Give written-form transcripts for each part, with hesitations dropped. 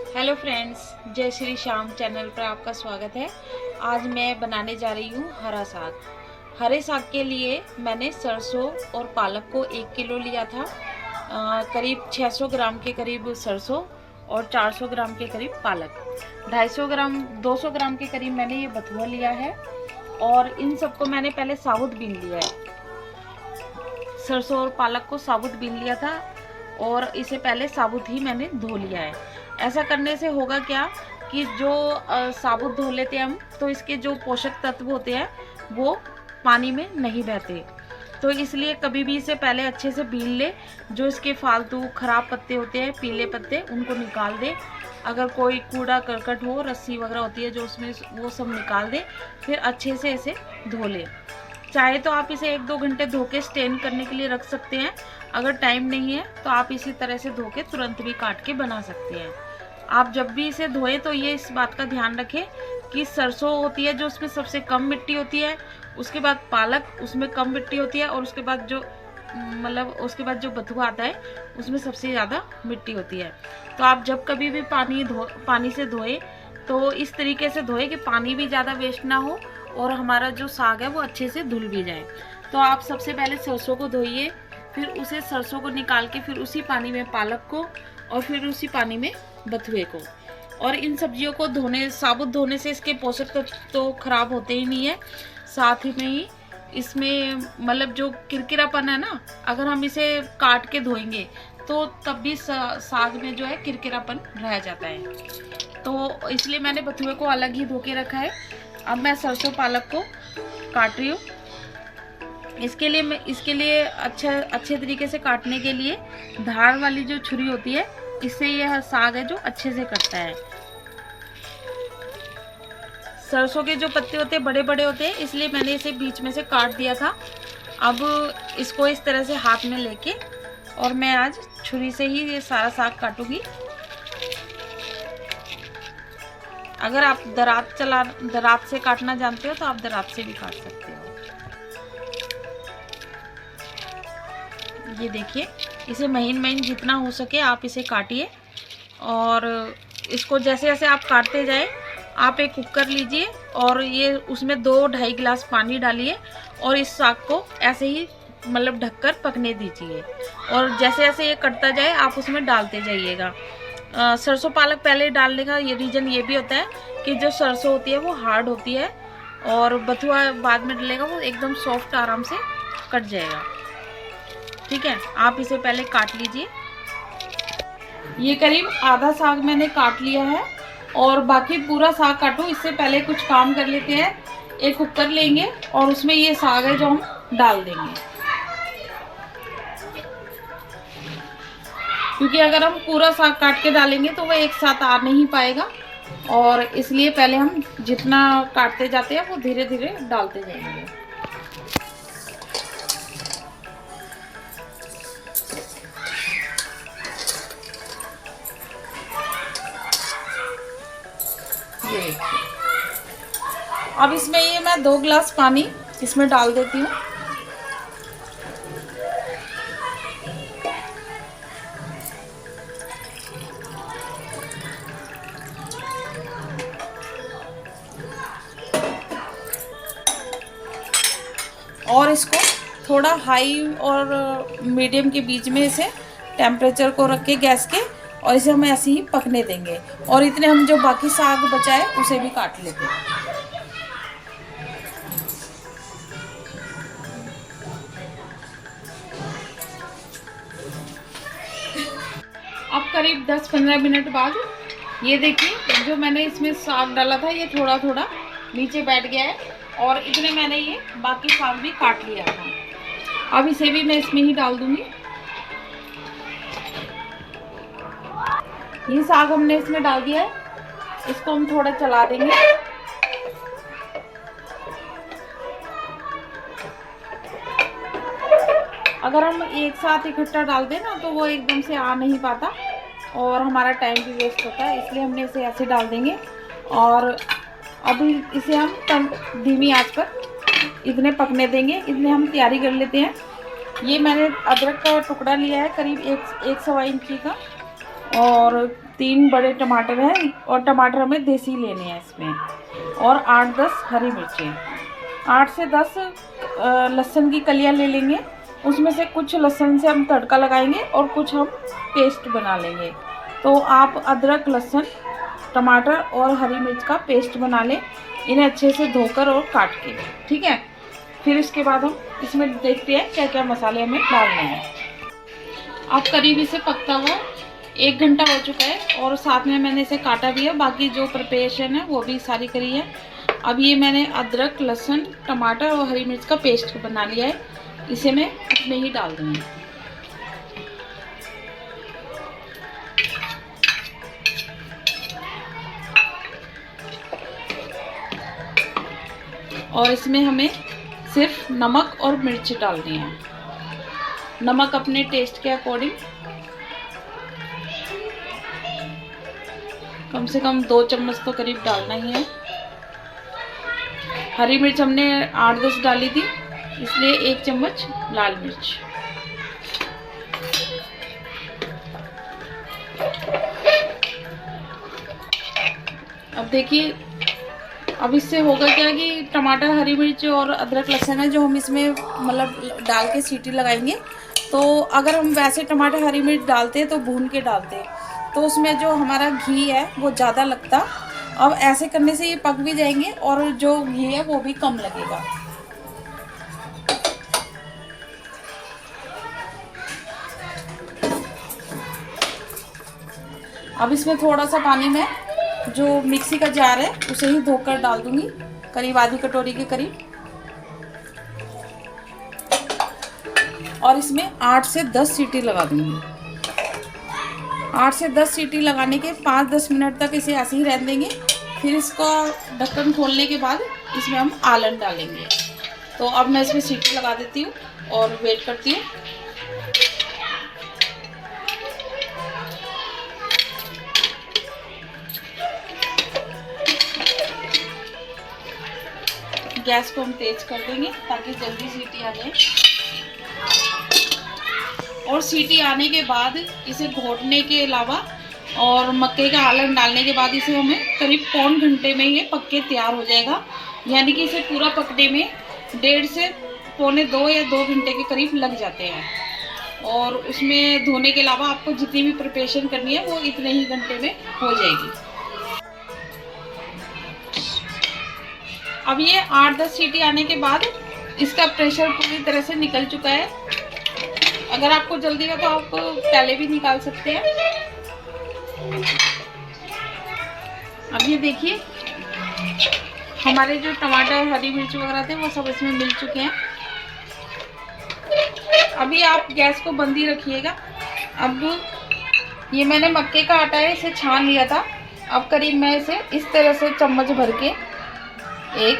Hello friends, जय Shri Shyam channel पर आपका स्वागत है। आज मैं बनाने जा रही हूँ हरा साग। हरे साग के लिए मैंने सरसों और पालक को 1 किलो लिया था। करीब 600 ग्राम के करीब सरसों और 400 ग्राम के करीब पालक, 200 ग्राम के करीब मैंने ये बथुआ लिया है। और इन सबको मैंने पहले साबुत बीन लिया है। सरसों और पालक को साबुत बीन लिया था और इसे पहले साबुत ही मैंने धो लिया है। ऐसा करने से होगा क्या कि जो साबुत धो लेते हैं हम, तो इसके जो पोषक तत्व होते हैं वो पानी में नहीं बहते। तो इसलिए कभी भी इसे पहले अच्छे से बीन ले। जो इसके फालतू खराब पत्ते होते हैं, पीले पत्ते, उनको निकाल दे। अगर कोई कूड़ा करकट हो, रस्सी वगैरह होती है जो उसमें, वो सब निकाल दे। फिर अच्छे से इसे धो ले। चाहे तो आप इसे 1-2 घंटे धो के स्टेन करने के लिए रख सकते हैं। अगर टाइम नहीं है तो आप इसी तरह से धो के तुरंत भी काट के बना सकते हैं। आप जब भी इसे धोएं तो ये इस बात का ध्यान रखें कि सरसों होती है जो उसमें सबसे कम मिट्टी होती है, उसके बाद पालक उसमें कम मिट्टी होती है, और उसके बाद जो बथुआ आता है उसमें सबसे ज़्यादा मिट्टी होती है। तो आप जब कभी भी पानी से धोएं तो इस तरीके से धोएं कि पानी भी ज़्यादा वेस्ट ना हो और हमारा जो साग है वो अच्छे से धुल भी जाए। तो आप सबसे पहले सरसों को धोइए, फिर उसे सरसों को निकाल के फिर उसी पानी में पालक को, और फिर उसी पानी में बथुए को। और इन सब्जियों को साबुत धोने से इसके पोषक तत्व तो खराब होते ही नहीं है, साथ ही में ही इसमें जो किरकिरापन है ना, अगर हम इसे काट के धोएंगे तो तब भी साग में जो है किरकिरापन रह जाता है। तो इसलिए मैंने बथुए को अलग ही धो के रखा है। अब मैं सरसों पालक को काट रही हूँ। इसके लिए अच्छे तरीके से काटने के लिए धार वाली जो छुरी होती है, इससे यह साग है जो अच्छे से कटता है। सरसों के जो पत्ते होते हैं बड़े बड़े होते हैं, इसलिए मैंने इसे बीच में से काट दिया था। अब इसको इस तरह से हाथ में लेके, और मैं आज छुरी से ही ये सारा साग काटूंगी। अगर आप दरात से काटना जानते हो तो आप दरात से भी काट सकते हो। ये देखिए, इसे महीन महीन जितना हो सके आप इसे काटिए। और इसको जैसे जैसे आप काटते जाए, आप एक कुकर लीजिए और ये उसमें 2-2.5 गिलास पानी डालिए और इस साग को ऐसे ही ढककर पकने दीजिए। और जैसे जैसे ये कटता जाए आप उसमें डालते जाइएगा। सरसों पालक पहले डालने का ये रीज़न ये भी होता है कि जो सरसों होती है वो हार्ड होती है, और बथुआ बाद में डलेगा वो एकदम सॉफ्ट आराम से कट जाएगा। ठीक है, आप इसे पहले काट लीजिए। ये करीब आधा साग मैंने काट लिया है और बाकी पूरा साग काटूं इससे पहले कुछ काम कर लेते हैं। एक कुकर लेंगे और उसमें ये साग है जो हम डाल देंगे, क्योंकि अगर हम पूरा साग काट के डालेंगे तो वो एक साथ आ नहीं पाएगा, और इसलिए पहले हम जितना काटते जाते हैं वो धीरे धीरे डालते जाएंगे। ये अब इसमें ये मैं 2 गिलास पानी इसमें डाल देती हूँ। और इसको थोड़ा हाई और मीडियम के बीच में इसे टेम्परेचर को रख के गैस के, और इसे हम ऐसे ही पकने देंगे। और इतने हम जो बाकी साग बचा है उसे भी काट लेते हैं। अब करीब 10-15 मिनट बाद ये देखिए, जो मैंने इसमें साग डाला था ये थोड़ा थोड़ा नीचे बैठ गया है, और इतने मैंने ये बाकी साग भी काट लिया था। अब इसे भी मैं इसमें ही डाल दूंगी। ये साग हमने इसमें डाल दिया है, इसको हम थोड़ा चला देंगे। अगर हम एक साथ इकट्ठा डाल दें ना तो वो एकदम से आ नहीं पाता और हमारा टाइम भी वेस्ट होता है, इसलिए हमने इसे ऐसे डाल देंगे। और अभी इसे हम धीमी आंच पर इतने पकने देंगे। इतने हम तैयारी कर लेते हैं। ये मैंने अदरक का टुकड़ा लिया है करीब 1 सवा इंची का, और 3 बड़े टमाटर हैं और टमाटर हमें देसी लेने हैं इसमें, और 8-10 हरी मिर्चें, 8 से 10 लहसुन की कलियां ले लेंगे। उसमें से कुछ लहसुन से हम तड़का लगाएंगे और कुछ हम पेस्ट बना लेंगे। तो आप अदरक, लहसुन, टमाटर और हरी मिर्च का पेस्ट बना लें, इन्हें अच्छे से धोकर और काट के, ठीक है। फिर इसके बाद हम इसमें देखते हैं क्या क्या मसाले हमें डालने हैं। अब करीब इसे पकता हुआ 1 घंटा हो चुका है और साथ में मैंने इसे काटा भी है, बाकी जो प्रिपरेशन है वो भी सारी करी है। अब ये मैंने अदरक, लहसुन, टमाटर और हरी मिर्च का पेस्ट बना लिया है, इसे मैं इसमें ही डाल दूँगी। और इसमें हमें सिर्फ नमक और मिर्च डालनी है, नमक अपने टेस्ट के अकॉर्डिंग, कम से कम 2 चम्मच तो करीब डालना ही है। हरी मिर्च हमने 8-10 डाली थी, इसलिए 1 चम्मच लाल मिर्च। अब देखिए, अब इससे होगा क्या कि टमाटर, हरी मिर्च और अदरक, लहसुन है जो हम इसमें मतलब डाल के सीटी लगाएंगे। तो अगर हम वैसे टमाटर, हरी मिर्च डालते तो भून के डालते तो उसमें जो हमारा घी है वो ज़्यादा लगता। अब ऐसे करने से ये पक भी जाएंगे और जो घी है वो भी कम लगेगा। अब इसमें थोड़ा सा पानी में जो मिक्सी का जार है उसे ही धोकर डाल दूंगी, करीब आधी कटोरी के करीब। और इसमें 8 से 10 सीटी लगा दूंगी। 8 से 10 सीटी लगाने के 5-10 मिनट तक इसे ऐसे ही रहने देंगे। फिर इसको ढक्कन खोलने के बाद इसमें हम आलन डालेंगे। तो अब मैं इसमें सीटी लगा देती हूँ और वेट करती हूँ। गैस को हम तेज कर देंगे ताकि जल्दी सीटी आ जाए। और सीटी आने के बाद इसे घोटने के अलावा और मक्के का आलन डालने के बाद इसे हमें करीब पौन घंटे में ये पक के तैयार हो जाएगा। यानी कि इसे पूरा पकने में 1.5 से पौने 2 या 2 घंटे के करीब लग जाते हैं। और उसमें धोने के अलावा आपको जितनी भी प्रिपरेशन करनी है वो इतने ही घंटे में हो जाएगी। अब ये 8-10 सीटी आने के बाद इसका प्रेशर पूरी तरह से निकल चुका है। अगर आपको जल्दी है तो आप पहले भी निकाल सकते हैं। अब ये देखिए, हमारे जो टमाटर, हरी मिर्च वगैरह थे वो सब इसमें मिल चुके हैं। अभी आप गैस को बंद ही रखिएगा। अब ये मैंने मक्के का आटा है, इसे छान लिया था। अब करीब मैं इसे इस तरह से चम्मच भर के 1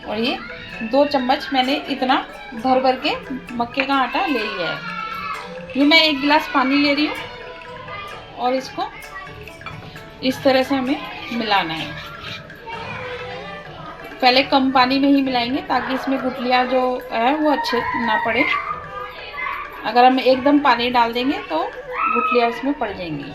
और ये 2 चम्मच मैंने इतना भर भर के मक्के का आटा ले लिया है। ये मैं 1 गिलास पानी ले रही हूँ और इसको इस तरह से हमें मिलाना है। पहले कम पानी में ही मिलाएंगे ताकि इसमें गुठलियाँ जो है वो अच्छे ना पड़े। अगर हम एकदम पानी डाल देंगे तो गुठलियाँ इसमें पड़ जाएंगी।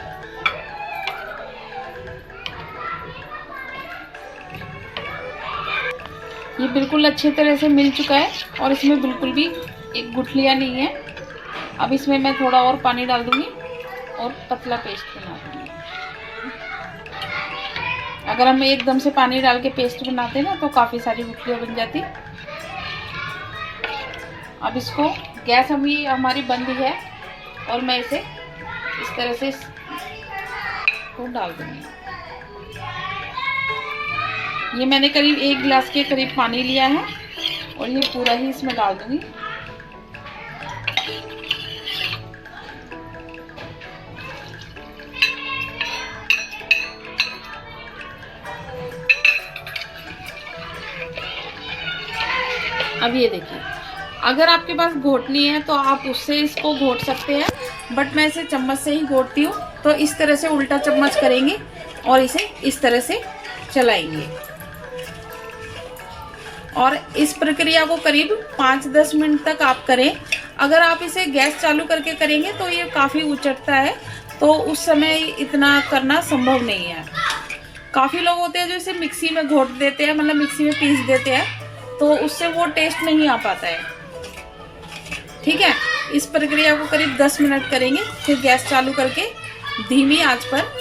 ये बिल्कुल अच्छी तरह से मिल चुका है और इसमें बिल्कुल भी एक गुठलियाँ नहीं है। अब इसमें मैं थोड़ा और पानी डाल दूंगी और पतला पेस्ट बना दूंगी। अगर हम एकदम से पानी डाल के पेस्ट बनाते हैं ना तो काफ़ी सारी गुठलियाँ बन जाती। अब इसको गैस हमारी बंद है और मैं इसे इस तरह से इसको डाल दूंगी। ये मैंने करीब 1 गिलास के करीब पानी लिया है और ये पूरा ही इसमें डाल दूंगी। अब ये देखिए, अगर आपके पास घोटनी है तो आप उससे इसको घोट सकते हैं, बट मैं इसे चम्मच से ही घोटती हूँ। तो इस तरह से उल्टा चम्मच करेंगे और इसे इस तरह से चलाएंगे। और इस प्रक्रिया को करीब 5-10 मिनट तक आप करें। अगर आप इसे गैस चालू करके करेंगे तो ये काफ़ी उचटता है, तो उस समय इतना करना संभव नहीं है। काफ़ी लोग होते हैं जो इसे मिक्सी में घोट देते हैं, मतलब मिक्सी में पीस देते हैं, तो उससे वो टेस्ट नहीं आ पाता है। ठीक है, इस प्रक्रिया को करीब 10 मिनट करेंगे, फिर गैस चालू करके धीमी आंच पर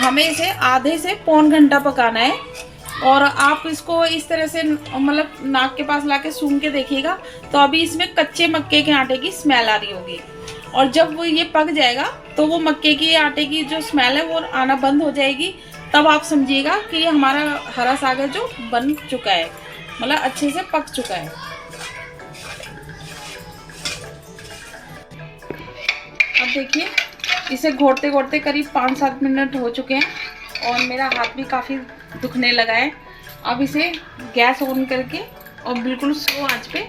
हमें इसे आधे से पौन घंटा पकाना है। और आप इसको इस तरह से मतलब नाक के पास लाके सूंघ के देखिएगा, तो अभी इसमें कच्चे मक्के के आटे की स्मेल आ रही होगी, और जब वो ये पक जाएगा तो वो मक्के के आटे की जो स्मेल है वो आना बंद हो जाएगी। तब आप समझिएगा कि ये हमारा हरा साग है जो बन चुका है, मतलब अच्छे से पक चुका है। अब देखिए, इसे घोटते घोटते करीब 5-7 मिनट हो चुके हैं और मेरा हाथ भी काफ़ी दुखने लगा है। अब इसे गैस ऑन करके और बिल्कुल स्लो आंच पे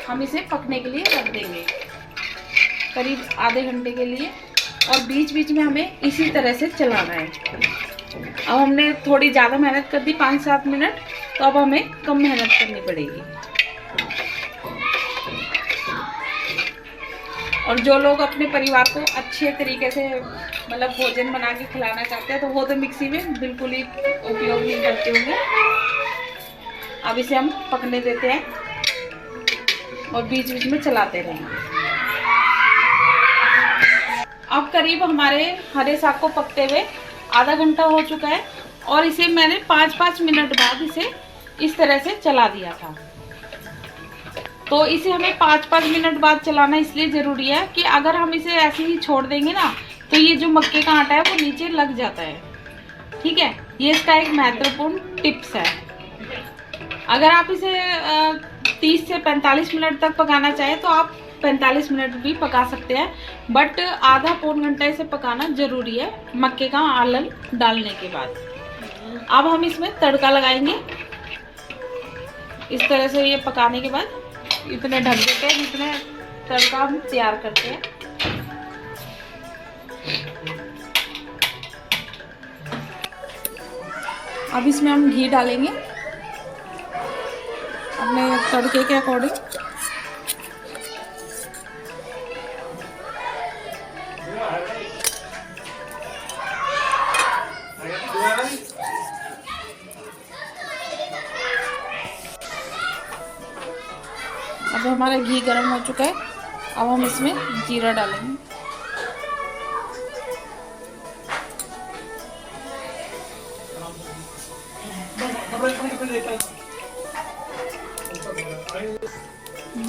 हम इसे पकने के लिए रख देंगे करीब आधे घंटे के लिए, और बीच बीच में हमें इसी तरह से चलाना है। अब हमने थोड़ी ज़्यादा मेहनत कर दी 5-7 मिनट, तो अब हमें कम मेहनत करनी पड़ेगी। और जो लोग अपने परिवार को अच्छे तरीके से मतलब भोजन बना के खिलाना चाहते हैं, तो वो तो मिक्सी में बिल्कुल ही उपयोग नहीं करते होंगे। अब इसे हम पकने देते हैं और बीच बीच में चलाते रहेंगे। अब करीब हमारे हरे साग को पकते हुए आधा घंटा हो चुका है, और इसे मैंने 5-5 मिनट बाद इसे इस तरह से चला दिया था। तो इसे हमें 5-5 मिनट बाद चलाना इसलिए ज़रूरी है कि अगर हम इसे ऐसे ही छोड़ देंगे ना, तो ये जो मक्के का आटा है वो नीचे लग जाता है। ठीक है, ये इसका एक महत्वपूर्ण टिप्स है। अगर आप इसे 30 से 45 मिनट तक पकाना चाहें तो आप 45 मिनट भी पका सकते हैं, बट आधा पौन घंटा इसे पकाना ज़रूरी है मक्के का आलन डालने के बाद। अब हम इसमें तड़का लगाएंगे। इस तरह से ये पकाने के बाद इतने ढक देते हैं जितने तड़का हम तैयार करते हैं। अब इसमें हम घी डालेंगे अपने तड़के के अकॉर्डिंग। अब हमारा घी गर्म हो चुका है, अब हम इसमें जीरा डालेंगे।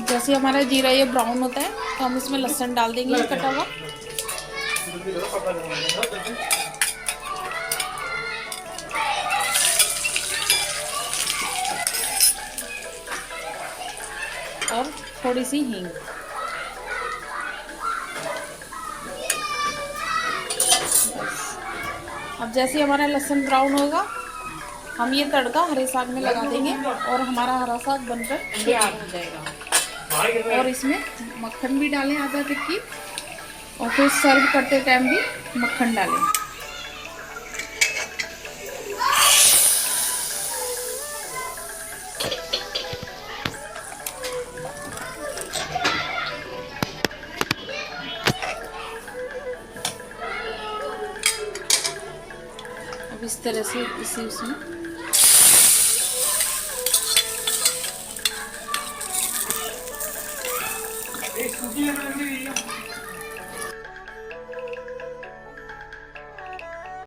जैसे हमारा जीरा ये ब्राउन होता है तो हम इसमें लहसुन डाल देंगे कटा हुआ। और थोड़ी सी हींग। अब जैसे हमारा लहसुन ब्राउन होगा, हम ये तड़का हरे साग में लगा देंगे और हमारा हरा साग बनकर तैयार हो जाएगा। और इसमें मक्खन भी डालें आधा टिक्की, और फिर सर्व करते टाइम भी मक्खन डालें। अब इस तरह से इसे उसमें